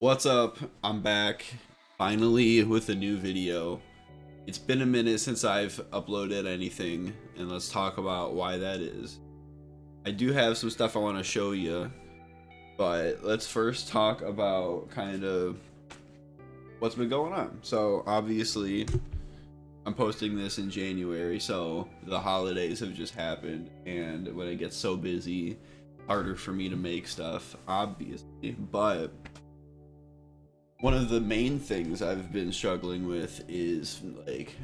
What's up? I'm back finally with a new video. It's been a minute since I've uploaded anything, and let's talk about why that is. I do have some stuff I want to show you, but let's first talk about kind of what's been going on. So obviously I'm posting this in January, so the holidays have just happened, and when it gets so busy, harder for me to make stuff, obviously. But one of the main things I've been struggling with is like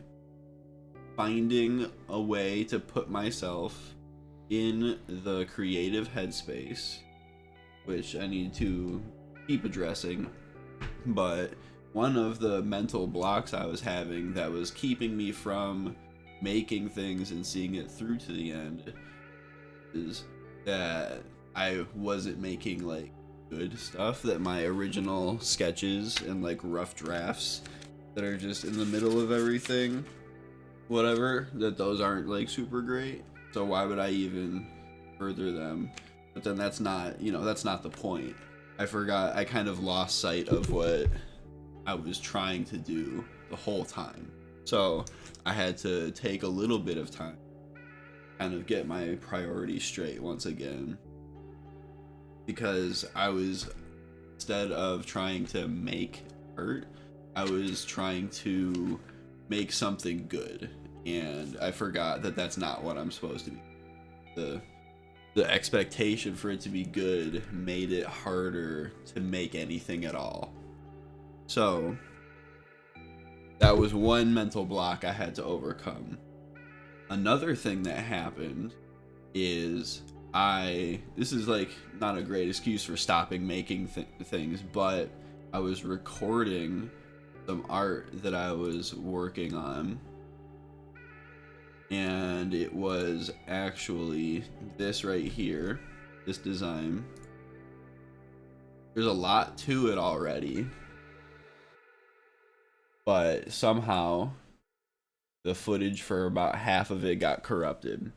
finding a way to put myself in the creative headspace, which I need to keep addressing. But one of the mental blocks I was having that was keeping me from making things and seeing it through to the end is that I wasn't making like good stuff, that my original sketches and like rough drafts that are just in the middle of everything, whatever, that those aren't like super great. So why would I even further them? But then that's not, that's not the point. I kind of lost sight of what I was trying to do the whole time. So I had to take a little bit of time, kind of get my priorities straight once again. Because instead of trying to make art, I was trying to make something good, and I forgot that that's not what I'm supposed to be. The expectation for it to be good made it harder to make anything at all. So that was one mental block I had to overcome. Another thing that happened is this is like not a great excuse for stopping making things, but I was recording some art that I was working on, and it was actually this right here, this design. There's a lot to it already, but somehow the footage for about half of it got corrupted.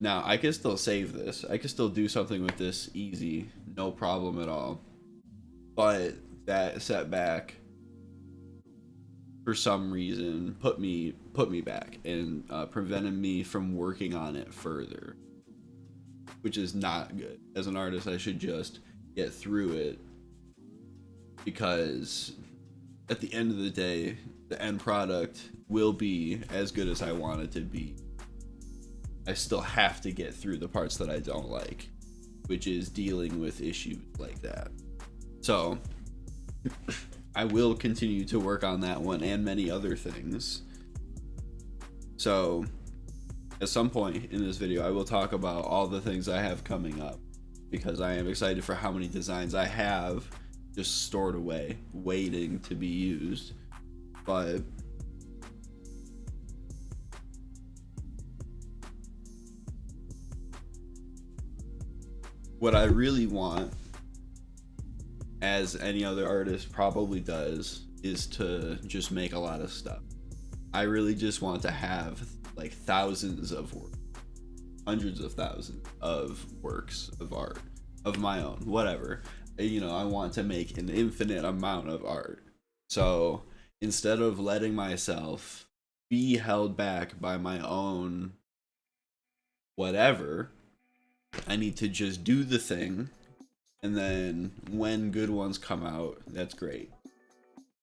Now, I can still save this. I can still do something with this easy, no problem at all. But that setback, for some reason, put me back and prevented me from working on it further, which is not good. As an artist, I should just get through it, because at the end of the day, the end product will be as good as I want it to be. I still have to get through the parts that I don't like, which is dealing with issues like that. So I will continue to work on that one and many other things. So at some point in this video, I will talk about all the things I have coming up, because I am excited for how many designs I have just stored away, waiting to be used. But what I really want, as any other artist probably does, is to just make a lot of stuff. I really just want to have like thousands of works, hundreds of thousands of works of art of my own, whatever. I want to make an infinite amount of art. So instead of letting myself be held back by my own whatever, I need to just do the thing, and then when good ones come out, that's great.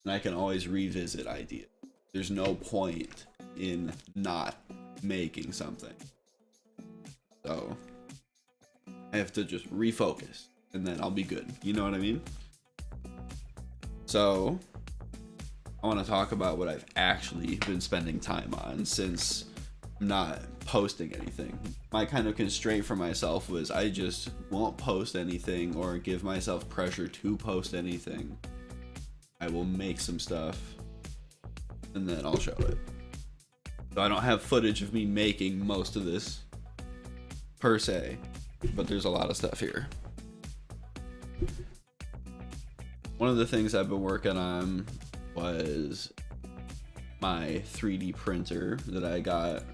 And I can always revisit ideas. There's no point in not making something. So I have to just refocus, and then I'll be good. You know what I mean? So I want to talk about what I've actually been spending time on since I'm not posting anything. My kind of constraint for myself was I just won't post anything or give myself pressure to post anything. I will make some stuff and then I'll show it. So I don't have footage of me making most of this per se, but there's a lot of stuff here. One of the things I've been working on was my 3D printer that I got.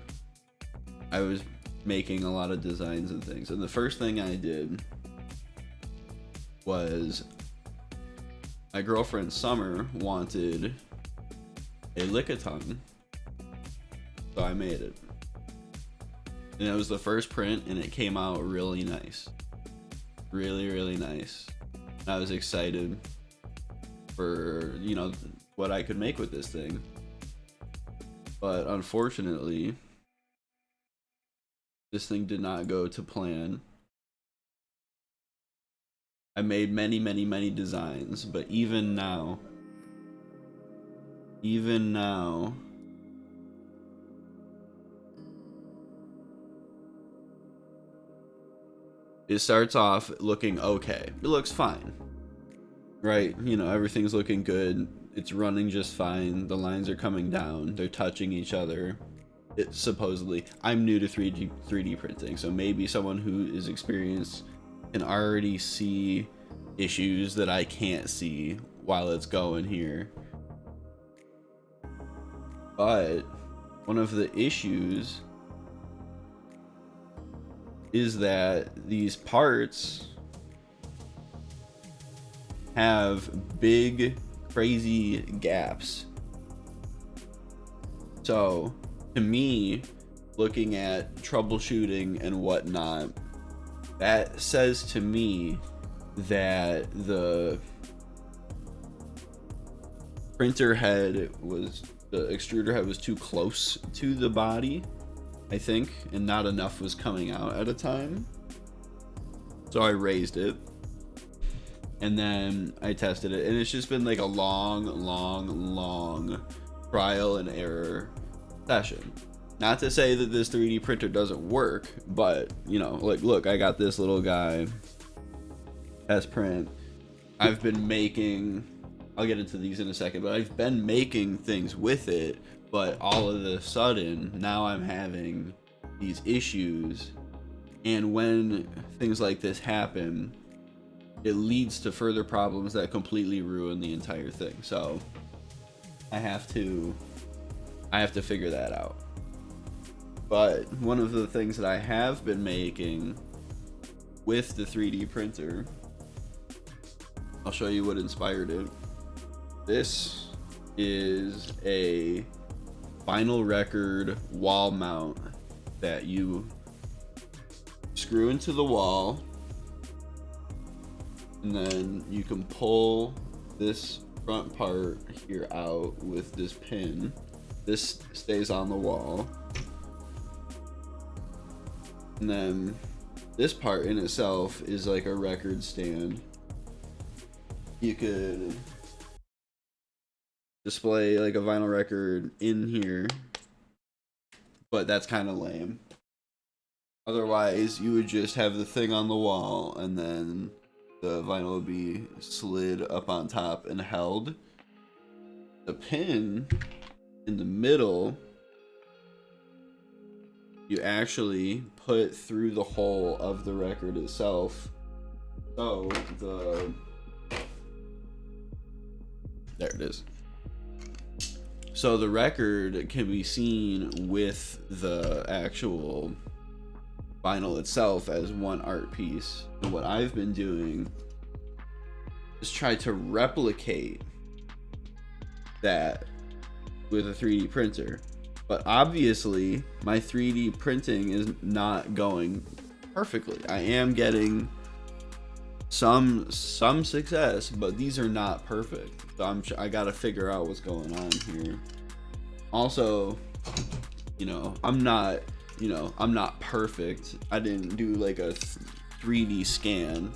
I was making a lot of designs and things, and the first thing I did was my girlfriend Summer wanted a Lickitung, so I made it. And it was the first print, and it came out really nice. Really, really nice. And I was excited for, you know, what I could make with this thing. But unfortunately, this thing did not go to plan. I made many, many, many designs, but even now, it starts off looking okay. It looks fine, right? You know, everything's looking good. It's running just fine. The lines are coming down. They're touching each other. It supposedly, I'm new to 3D printing, so maybe someone who is experienced can already see issues that I can't see while it's going here. But one of the issues is that these parts have big, crazy gaps. So to me, looking at troubleshooting and whatnot, that says to me that the printer head was, the extruder head was too close to the body, I think, and not enough was coming out at a time. So I raised it, and then I tested it, and it's just been like a long trial and error session. Not to say that this 3D printer doesn't work, but you know, like, look, I got this little guy, test print. I've been making, I'll get into these in a second, but I've been making things with it, but all of a sudden now I'm having these issues, and when things like this happen, it leads to further problems that completely ruin the entire thing. So I have to figure that out. But one of the things that I have been making with the 3D printer, I'll show you what inspired it. This is a vinyl record wall mount that you screw into the wall, and then you can pull this front part here out with this pin. This stays on the wall. And then this part in itself is like a record stand. You could display like a vinyl record in here, but that's kind of lame. Otherwise, you would just have the thing on the wall, and then the vinyl would be slid up on top and held. The pin in the middle, you actually put through the hole of the record itself. So there it is. So the record can be seen with the actual vinyl itself as one art piece. And what I've been doing is try to replicate that with a 3D printer. But obviously, my 3D printing is not going perfectly. I am getting some success, but these are not perfect. So I gotta figure out what's going on here. Also, you know, I'm not perfect. I didn't do like a 3D scan.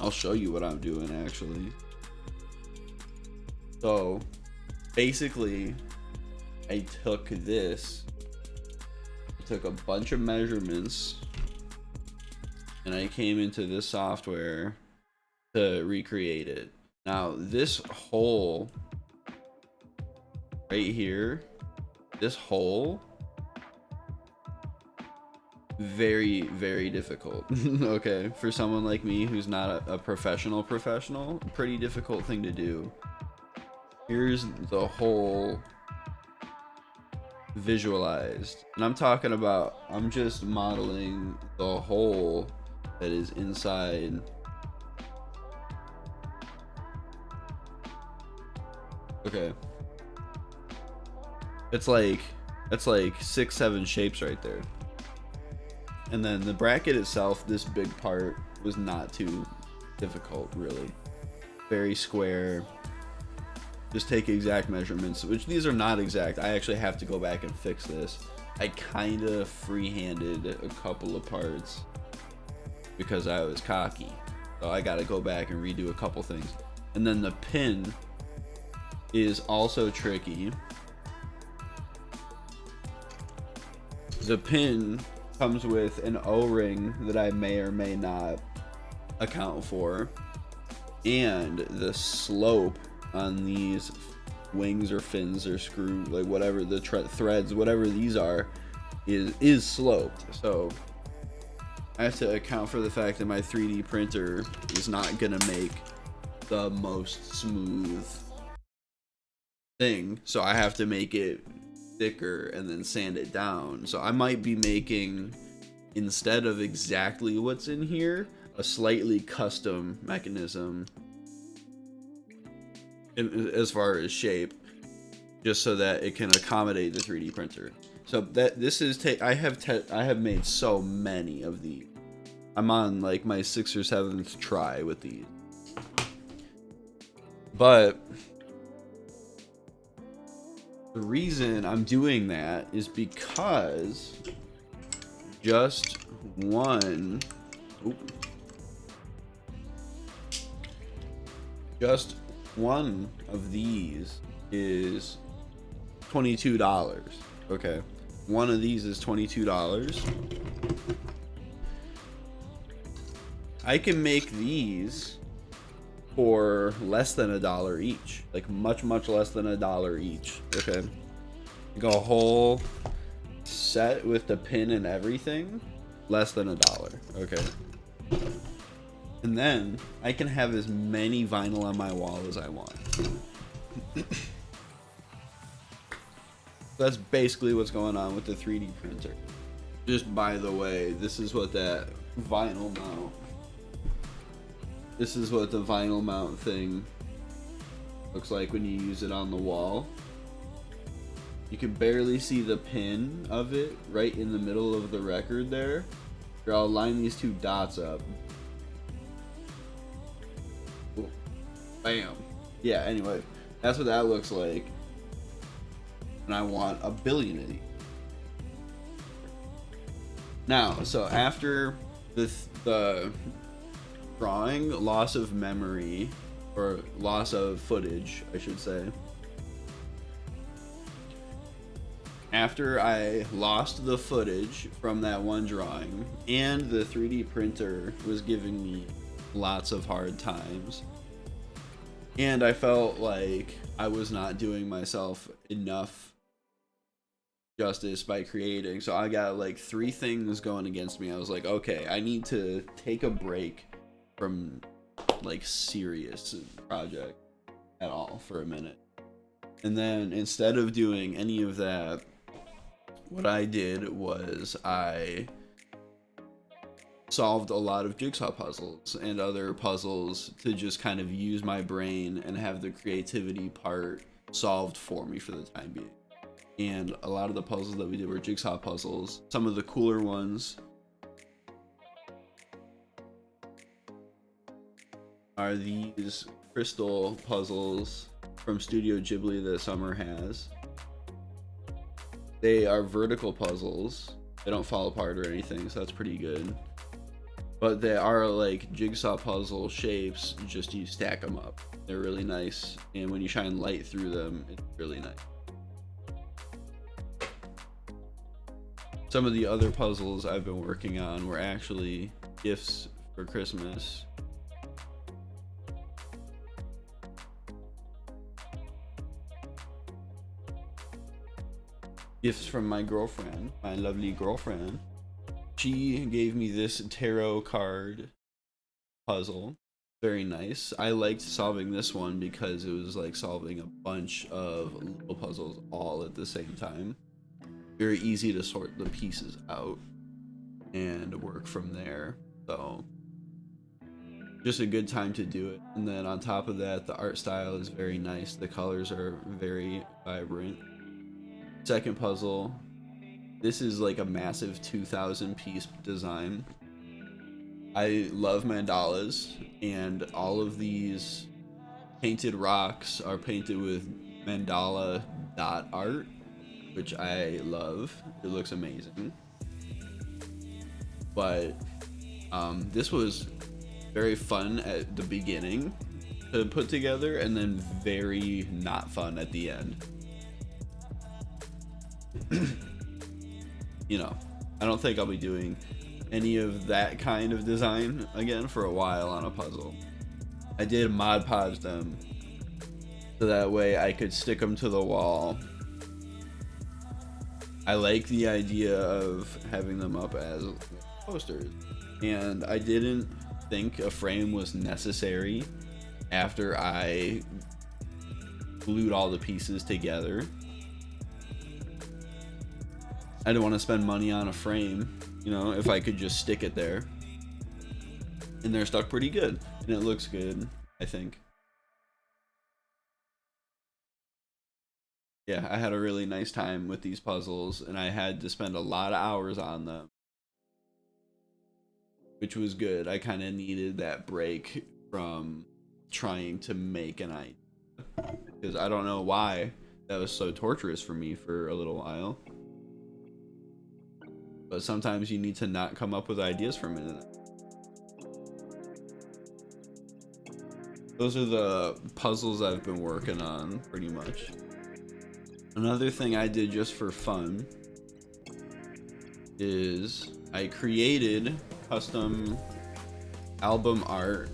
I'll show you what I'm doing actually. So basically, I took a bunch of measurements, and I came into this software to recreate it. Now this hole right here, this hole, very, very difficult. Okay, for someone like me who's not a professional, pretty difficult thing to do. Here's the hole visualized, and I'm just modeling the hole that is inside Okay. It's like 6-7 shapes right there. And then the bracket itself, this big part was not too difficult, really. Very square. Just take exact measurements, which these are not exact. I actually have to go back and fix this. I kind of free-handed a couple of parts because I was cocky. So I got to go back and redo a couple things. And then the pin is also tricky. The pin comes with an O-ring that I may or may not account for, and the slope on these wings or fins or screw, like whatever the threads, whatever these are, is sloped. So I have to account for the fact that my 3D printer is not gonna make the most smooth thing, so I have to make it thicker and then sand it down. So I might be making, instead of exactly what's in here, a slightly custom mechanism as far as shape, just so that it can accommodate the 3D printer. So that this is I have made so many of these. I'm on like my 6th or 7th try with these, but the reason I'm doing that is because just one of these is $22. Okay, one of these is $22. I can make these for less than $1 each, like much less than $1 each. Okay, like a whole set with the pin and everything, less than $1. Okay, and then I can have as many vinyl on my wall as I want. That's basically what's going on with the 3D printer. Just by the way, this is what that vinyl mount. This is what the vinyl mount thing looks like when you use it on the wall. You can barely see the pin of it right in the middle of the record there. Here, I'll line these two dots up. Ooh. Bam. Yeah, anyway, that's what that looks like. And I want 1 billion of these. Now, so after the drawing, loss of memory, or loss of footage, I should say. After I lost the footage from that one drawing, and the 3D printer was giving me lots of hard times, and I felt like I was not doing myself enough justice by creating, so I got like 3 things going against me. I was like, okay, I need to take a break from like serious project at all for a minute. And then instead of doing any of that, what I did was I solved a lot of jigsaw puzzles and other puzzles to just kind of use my brain and have the creativity part solved for me for the time being. And a lot of the puzzles that we did were jigsaw puzzles. Some of the cooler ones are these crystal puzzles from Studio Ghibli that Summer has. They are vertical puzzles. They don't fall apart or anything, so that's pretty good. But they are like jigsaw puzzle shapes, just you stack them up. They're really nice, and when you shine light through them, it's really nice. Some of the other puzzles I've been working on were actually gifts for Christmas. Gifts from my girlfriend, my lovely girlfriend. She gave me this tarot card puzzle. Very nice. I liked solving this one because it was like solving a bunch of little puzzles all at the same time. Very easy to sort the pieces out and work from there. So just a good time to do it. And then on top of that, the art style is very nice. The colors are very vibrant. Second puzzle, this is like a massive 2,000 piece design. I love mandalas, and all of these painted rocks are painted with mandala dot art, which I love. It looks amazing. But this was very fun at the beginning to put together, and then very not fun at the end. You know, I don't think I'll be doing any of that kind of design again for a while on a puzzle. I did Mod Podge them so that way I could stick them to the wall. I like the idea of having them up as posters, and I didn't think a frame was necessary after I glued all the pieces together. I didn't want to spend money on a frame, you know, if I could just stick it there. And they're stuck pretty good, and it looks good, I think. Yeah, I had a really nice time with these puzzles, and I had to spend a lot of hours on them, which was good. I kind of needed that break from trying to make an idea, because I don't know why that was so torturous for me for a little while. But sometimes you need to not come up with ideas for a minute. Those are the puzzles I've been working on, pretty much. Another thing I did just for fun is I created custom album art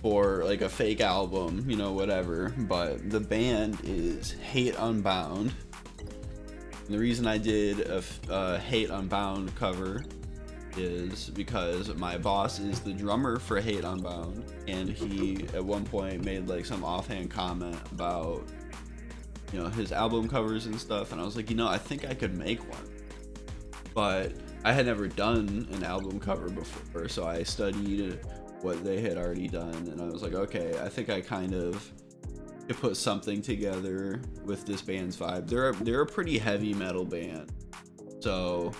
for like a fake album, you know, whatever. But the band is Hate Unbound. And the reason I did a Hate Unbound cover is because my boss is the drummer for Hate Unbound, and he at one point made like some offhand comment about, you know, his album covers and stuff, and I was like, you know, I think I could make one. But I had never done an album cover before, so I studied what they had already done, and I was like, okay, I think I kind of to put something together with this band's vibe. They're a pretty heavy metal band, so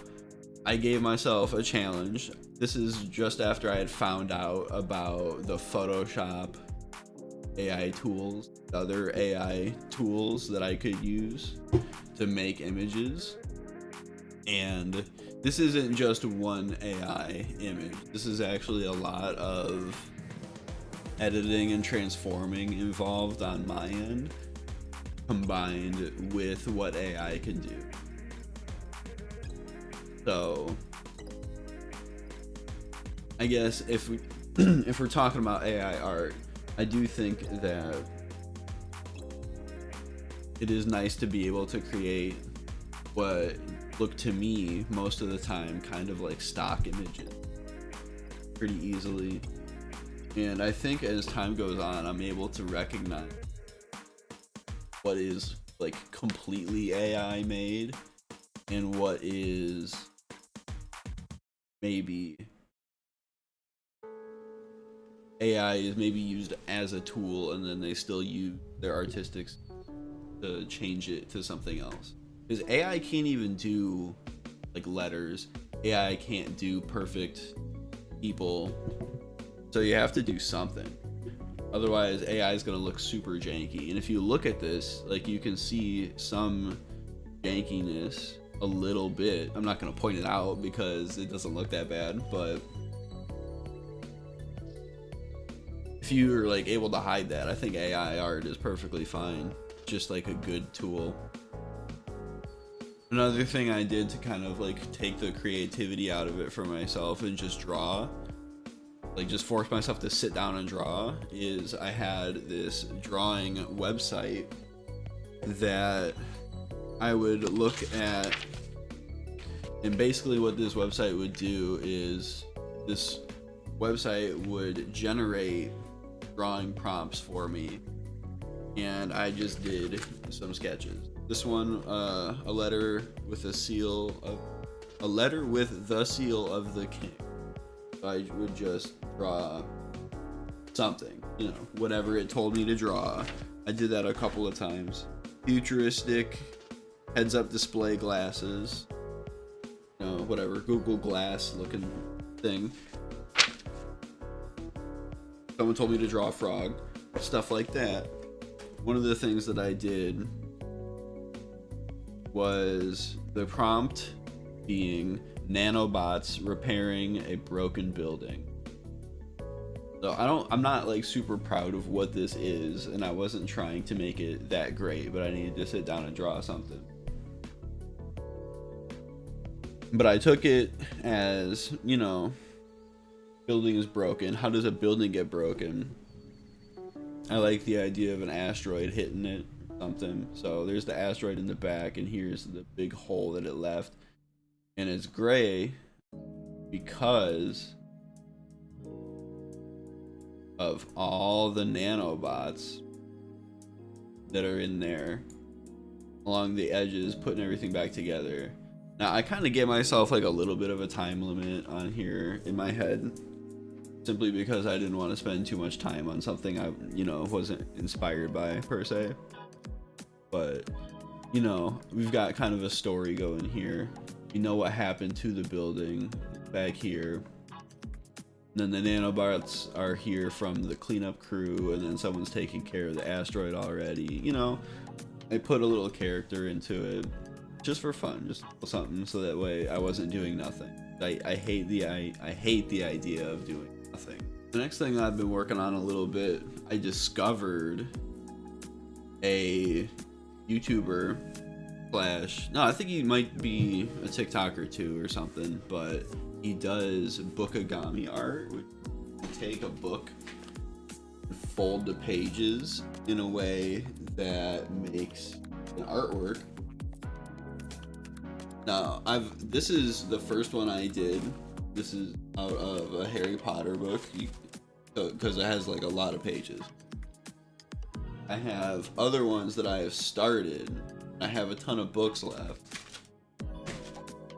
I gave myself a challenge. This is just after I had found out about the Photoshop AI tools, other AI tools that I could use to make images. And this isn't just one AI image. This is actually a lot of editing and transforming involved on my end, combined with what AI can do. So I guess if we're talking about AI art, I do think that it is nice to be able to create what look to me most of the time kind of like stock images pretty easily. And I think as time goes on, I'm able to recognize what is like completely AI made and what is maybe AI is maybe used as a tool, and then they still use their artistics to change it to something else. Because AI can't even do like letters. AI can't do perfect people. So you have to do something. Otherwise, AI is going to look super janky. And if you look at this, like you can see some jankiness a little bit. I'm not going to point it out because it doesn't look that bad, but if you're like able to hide that, I think AI art is perfectly fine. Just like a good tool. Another thing I did to kind of like take the creativity out of it for myself and just draw, like just force myself to sit down and draw, is I had this drawing website that I would look at, and basically what this website would do is this website would generate drawing prompts for me, and I just did some sketches. This one, a letter with the seal of the king. I would just draw something, you know, whatever it told me to draw. I did that a couple of times. Futuristic heads-up display glasses, you know, whatever, Google Glass looking thing. Someone told me to draw a frog, stuff like that. One of the things that I did was the prompt being nanobots repairing a broken building. So I'm not like super proud of what this is, and I wasn't trying to make it that great, but I needed to sit down and draw something. But I took it as, you know, building is broken. How does a building get broken? I like the idea of an asteroid hitting it, something. So there's the asteroid in the back, and here's the big hole that it left. And it's gray because of all the nanobots that are in there along the edges, putting everything back together. Now, I kind of gave myself like a little bit of a time limit on here in my head, simply because I didn't want to spend too much time on something I, you know, wasn't inspired by per se. But, you know, we've got kind of a story going here. You know what happened to the building back here. And then the nanobots are here from the cleanup crew, and then someone's taking care of the asteroid already. You know, I put a little character into it just for fun, just something, so that way I wasn't doing nothing. I hate the idea of doing nothing. The next thing I've been working on a little bit, I discovered a YouTuber slash, no, I think he might be a TikToker too or something, but he does bookagami art, which you take a book and fold the pages in a way that makes an artwork. Now, this is the first one I did. This is out of a Harry Potter book, because it has like a lot of pages. I have other ones that I have started. I have a ton of books left.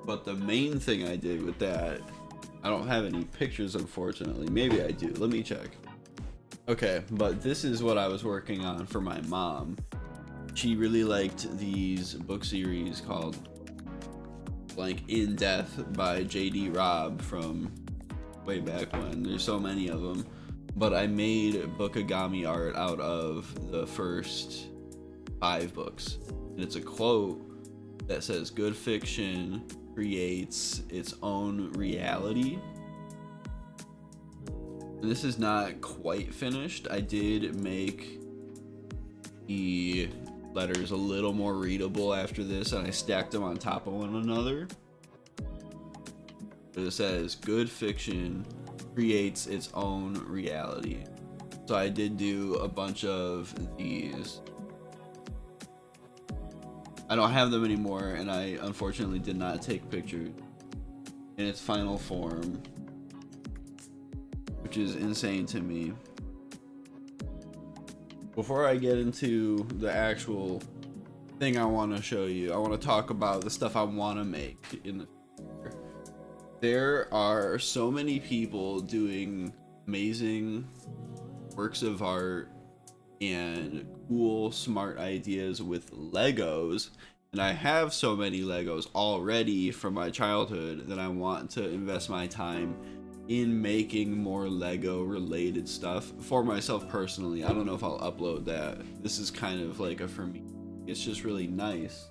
But the main thing I did with that, I don't have any pictures, unfortunately. Maybe I do. Let me check. Okay, but this is what I was working on for my mom. She really liked these book series called like In Death by J.D. Robb from way back when. There's so many of them. But I made bookagami art out of the first 5 books. And it's a quote that says, "Good fiction creates its own reality." And this is not quite finished. I did make the letters a little more readable after this, and I stacked them on top of one another. But it says, "Good fiction creates its own reality." So I did do a bunch of these. I don't have them anymore, and I unfortunately did not take pictures in its final form, which is insane to me. Before I get into the actual thing I want to show you, I want to talk about the stuff I want to make in the future. There are so many people doing amazing works of art and cool, smart ideas with Legos, and I have so many Legos already from my childhood that I want to invest my time in making more Lego related stuff for myself personally. I don't know if I'll upload that. This is kind of like a for me. It's just really nice.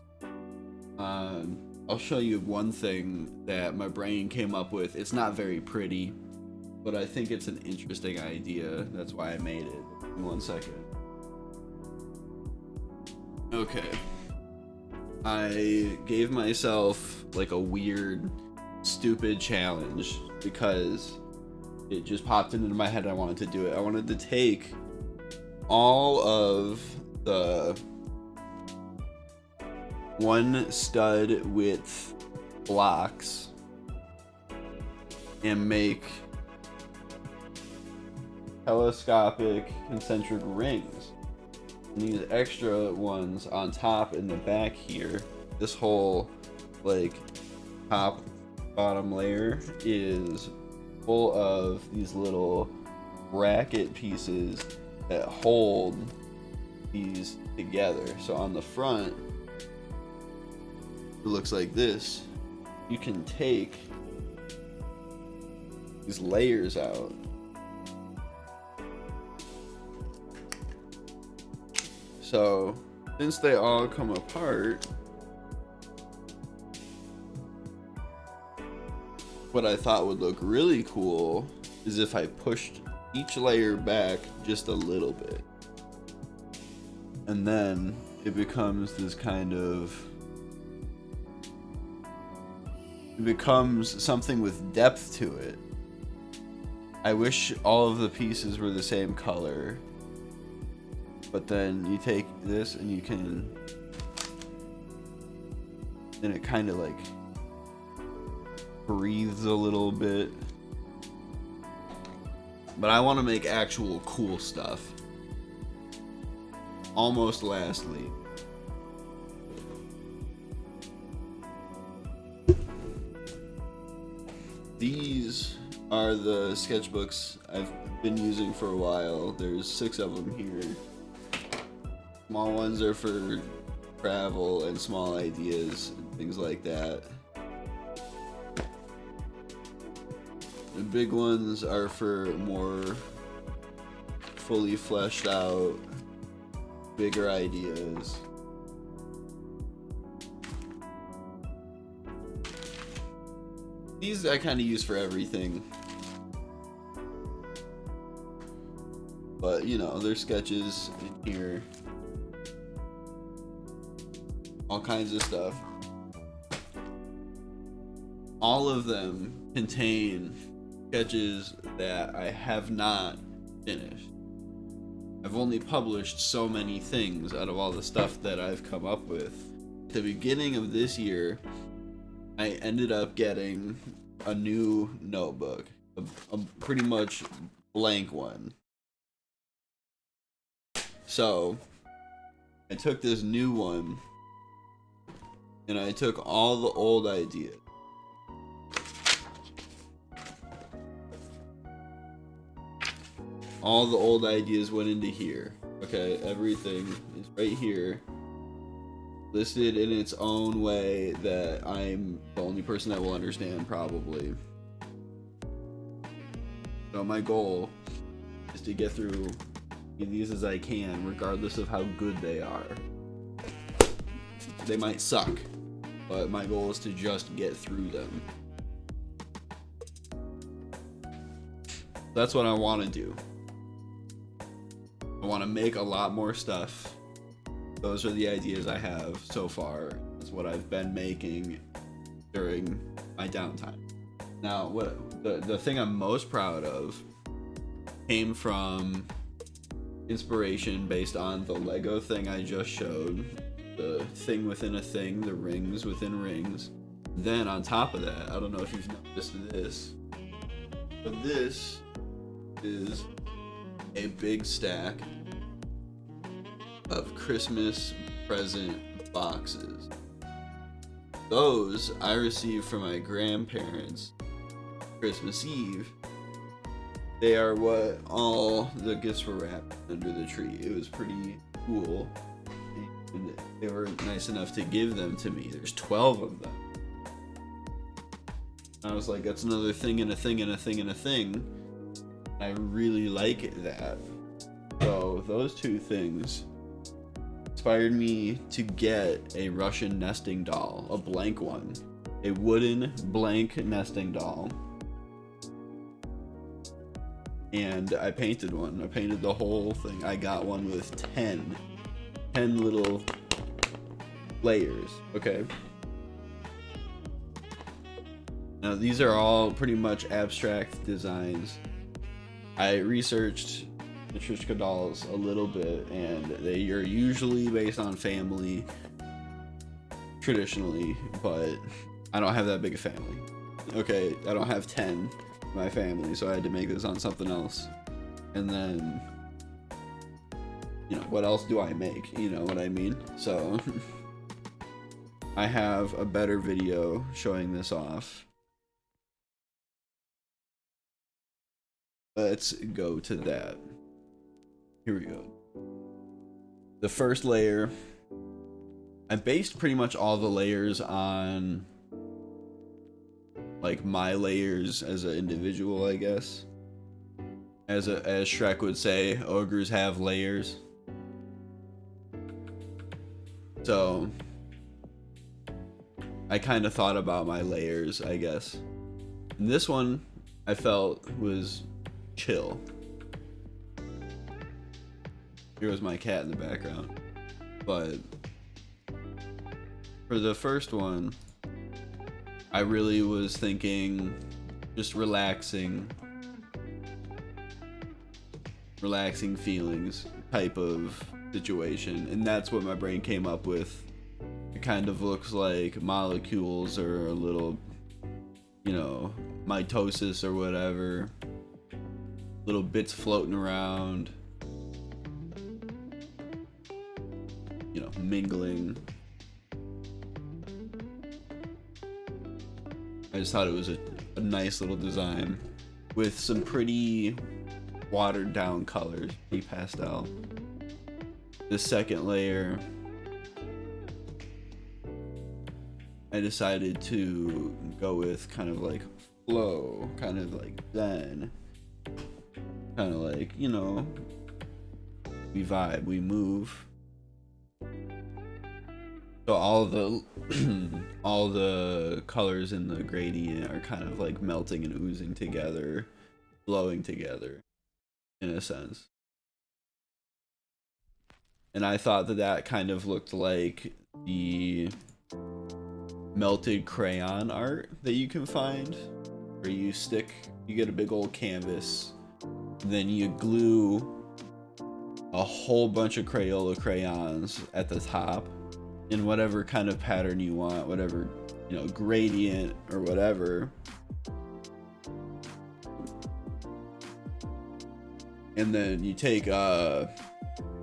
I'll show you one thing that my brain came up with. It's not very pretty, but I think it's an interesting idea. That's why I made it. In 1 second. Okay. I gave myself like a weird, stupid challenge because it just popped into my head. I wanted to do it. I wanted to take all of the 1 stud width blocks and make telescopic concentric rings. And these extra ones on top in the back here, this whole like top bottom layer is full of these little bracket pieces that hold these together. So on the front, it looks like this. You can take these layers out. So since they all come apart, what I thought would look really cool is if I pushed each layer back just a little bit. And then it becomes this kind of, it becomes something with depth to it. I wish all of the pieces were the same color, but then you take this and you can, and it kind of like breathes a little bit. But I want to make actual cool stuff. Almost lastly, these are the sketchbooks I've been using for a while. There's 6 of them here. Small ones are for travel and small ideas and things like that. The big ones are for more fully fleshed out, bigger ideas. These I kind of use for everything. But, you know, there's sketches in here. All kinds of stuff. All of them contain sketches that I have not finished. I've only published so many things out of all the stuff that I've come up with. At the beginning of this year, I ended up getting a new notebook, a pretty much blank one. So I took this new one and I took all the old ideas. All the old ideas went into here. Okay, everything is right here, listed in its own way that I'm the only person that will understand, probably. So my goal is to get through as many of these as I can, regardless of how good they are. They might suck, but my goal is to just get through them. That's what I want to do. I want to make a lot more stuff. Those are the ideas I have so far. That's what I've been making during my downtime. Now, what the thing I'm most proud of came from inspiration based on the Lego thing I just showed. The thing within a thing, the rings within rings. Then on top of that, I don't know if you've noticed this, but this is a big stack of Christmas present boxes. Those I received from my grandparents Christmas Eve. They are what all the gifts were wrapped under the tree. It was pretty cool. And they were nice enough to give them to me. There's 12 of them. I was like, that's another thing and a thing and a thing and a thing. I really like that. So those two things inspired me to get a Russian nesting doll, a blank one, a wooden blank nesting doll. And I painted one. I painted the whole thing. I got one with 10 little layers. Okay. Now these are all pretty much abstract designs. I researched Matryoshka dolls a little bit, and they are usually based on family, traditionally, but I don't have that big a family. Okay, I don't have 10 in my family, so I had to make this on something else. And then, you know, what else do I make? You know what I mean? So I have a better video showing this off. let's go to that. Here we go. The first layer, I based pretty much all the layers on like my layers as an individual, I guess. As Shrek would say, ogres have layers. So I kind of thought about my layers, I guess. And this one I felt was chill. Here was my cat in the background. But for the first one, I really was thinking just relaxing feelings type of situation, and that's what my brain came up with. It kind of looks like molecules or a little, you know, mitosis or whatever, little bits floating around, you know, mingling. I just thought it was a nice little design with some pretty watered down colors, pretty pastel. The second layer, I decided to go with kind of like flow, kind of like zen, kind of like, you know, we vibe, we move. So all the all the colors in the gradient are kind of like melting and oozing together, flowing together in a sense. And I thought that kind of looked like the melted crayon art that you can find, where you get a big old canvas, then you glue a whole bunch of Crayola crayons at the top in whatever kind of pattern you want, whatever, you know, gradient or whatever. And then you take a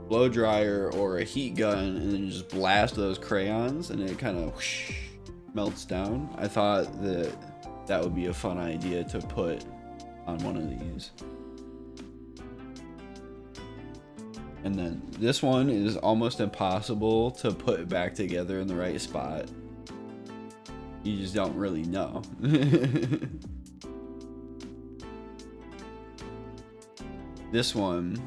blow dryer or a heat gun and then you just blast those crayons and it kind of melts down. I thought that would be a fun idea to put on one of these. And then this one is almost impossible to put back together in the right spot. You just don't really know. This one,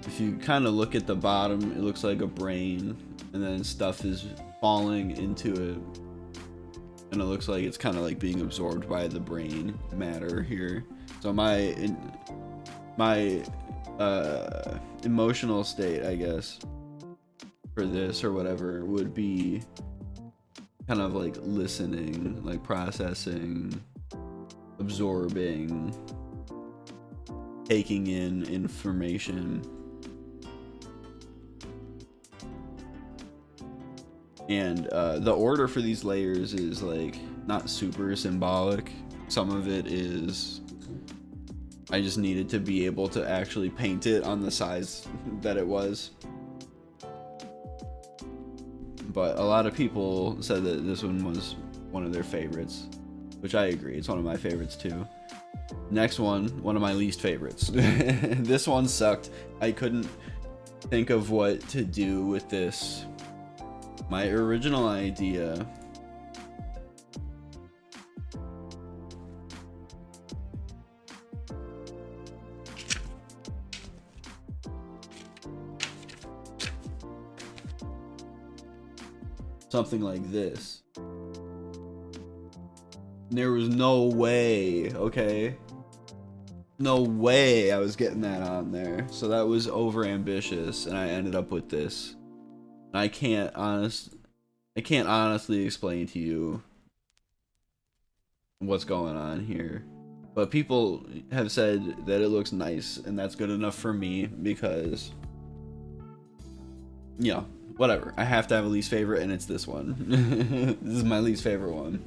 if you kind of look at the bottom, it looks like a brain, and then stuff is falling into it, and it looks like it's kind of like being absorbed by the brain matter here. So my emotional state, I guess, for this or whatever would be kind of like listening, like processing, absorbing, taking in information. And the order for these layers is like not super symbolic. Some of it is I just needed to be able to actually paint it on the size that it was. But a lot of people said that this one was one of their favorites, which I agree. It's one of my favorites too. Next one of my least favorites. This one sucked. I couldn't think of what to do with this. My original idea something like this. There was no way, okay? No way I was getting that on there. So that was over ambitious, and I ended up with this. I can't honestly explain to you what's going on here. But people have said that it looks nice, and that's good enough for me because, you know, whatever. I have to have a least favorite, and it's this one. This is my least favorite one.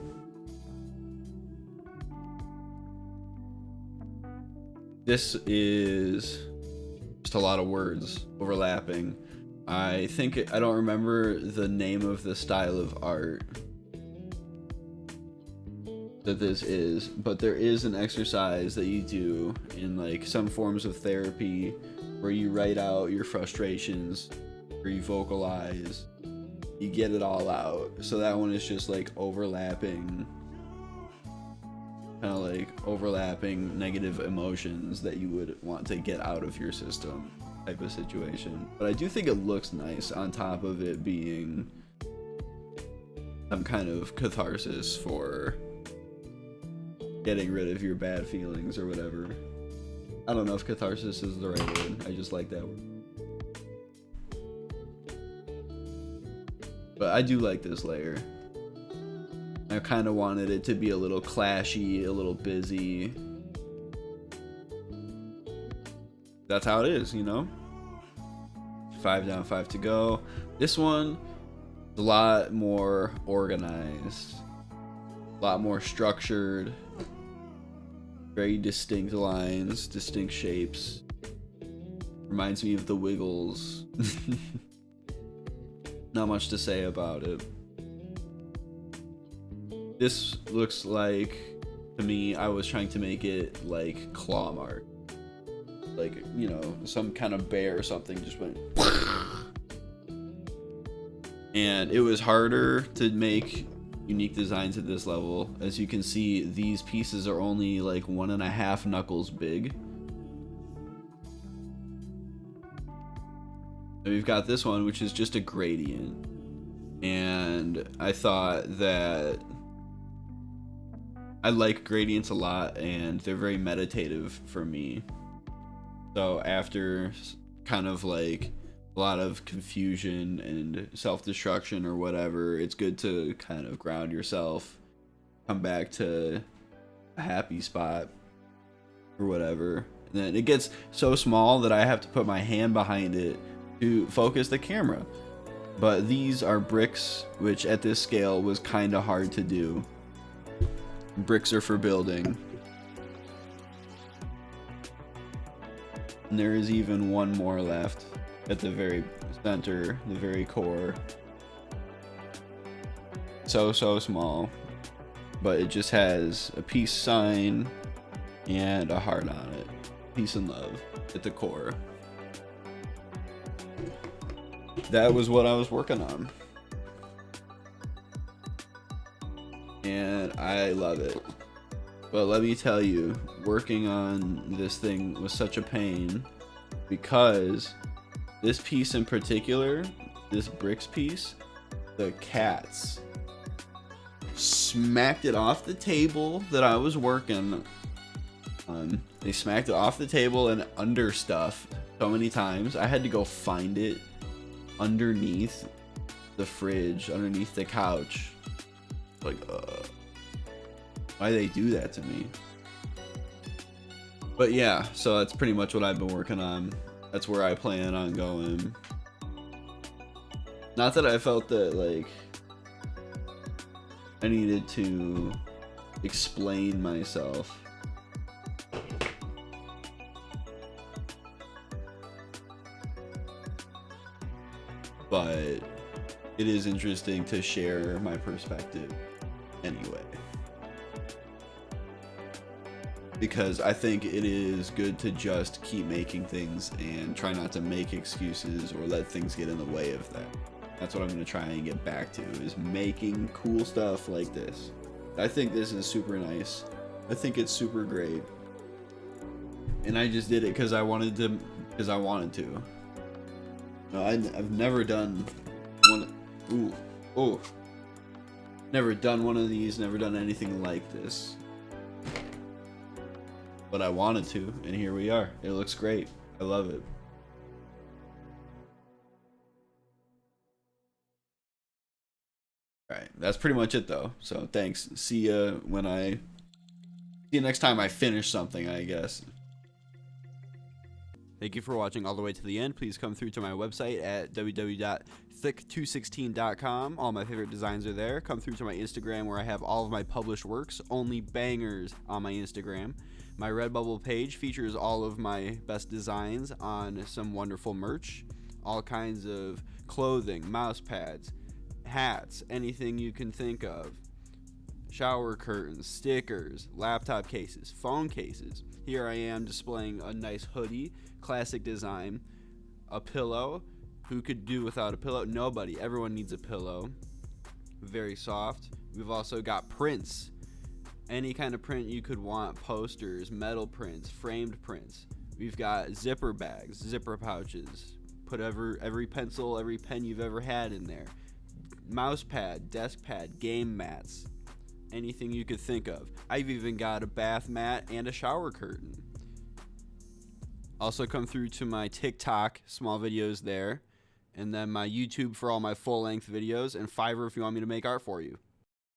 This is just a lot of words overlapping. I don't remember the name of the style of art. that this is, but there is an exercise that you do in like some forms of therapy where you write out your frustrations, or you vocalize, you get it all out. So that one is just like overlapping, kind of like overlapping negative emotions that you would want to get out of your system type of situation. But I do think it looks nice on top of it being some kind of catharsis for getting rid of your bad feelings or whatever. I don't know if catharsis is the right word. I just like that word. But I do like this layer. I kind of wanted it to be a little clashy, a little busy. That's how it is, you know? 5 down, 5 to go. This one is a lot more organized, a lot more structured, very distinct lines, distinct shapes. Reminds me of the Wiggles. Not much to say about it. This looks like, to me, I was trying to make it like claw mark. Like, you know, some kind of bear or something just went. And it was harder to make unique designs at this level. As you can see, these pieces are only like 1.5 knuckles big. And we've got this one, which is just a gradient. And I thought that I like gradients a lot, and they're very meditative for me. So after kind of like a lot of confusion and self-destruction or whatever, it's good to kind of ground yourself, come back to a happy spot or whatever. And then it gets so small that I have to put my hand behind it to focus the camera. But these are bricks, which at this scale was kind of hard to do. Bricks are for building. And there is even one more left at the very center, the very core. So small, but it just has a peace sign and a heart on it. Peace and love at the core. That was what I was working on, and I love it. But let me tell you, working on this thing was such a pain, because this piece in particular, this bricks piece, the cats smacked it off the table that I was working on. They smacked it off the table and under stuff so many times. I had to go find it underneath the fridge, underneath the couch. Like, why they do that to me? But yeah, so that's pretty much what I've been working on. That's where I plan on going. Not that I felt that like I needed to explain myself. But it is interesting to share my perspective anyway. Because I think it is good to just keep making things and try not to make excuses or let things get in the way of that. That's what I'm going to try and get back to, is making cool stuff like this. I think this is super nice. I think it's super great. And I just did it because I wanted to. No, I've never done one. Never done one of these. Never done anything like this. But I wanted to, and here we are. It looks great. I love it. Alright, that's pretty much it though. So thanks. See you next time I finish something, I guess. Thank you for watching all the way to the end. Please come through to my website at www.thick216.com. All my favorite designs are there. Come through to my Instagram, where I have all of my published works, only bangers on my Instagram. My Redbubble page features all of my best designs on some wonderful merch. All kinds of clothing, mouse pads, hats, anything you can think of. shower curtains, stickers, laptop cases, phone cases. Here I am displaying a nice hoodie, classic design, a pillow. Who could do without a pillow? Nobody. Everyone needs a pillow. Very soft. We've also got prints. Any kind of print you could want. Posters, metal prints, framed prints. We've got zipper bags, zipper pouches. Put every pencil, every pen you've ever had in there. Mouse pad, desk pad, game mats. Anything you could think of. I've even got a bath mat and a shower curtain. Also come through to my TikTok, small videos there. And then my YouTube for all my full-length videos. And Fiverr if you want me to make art for you.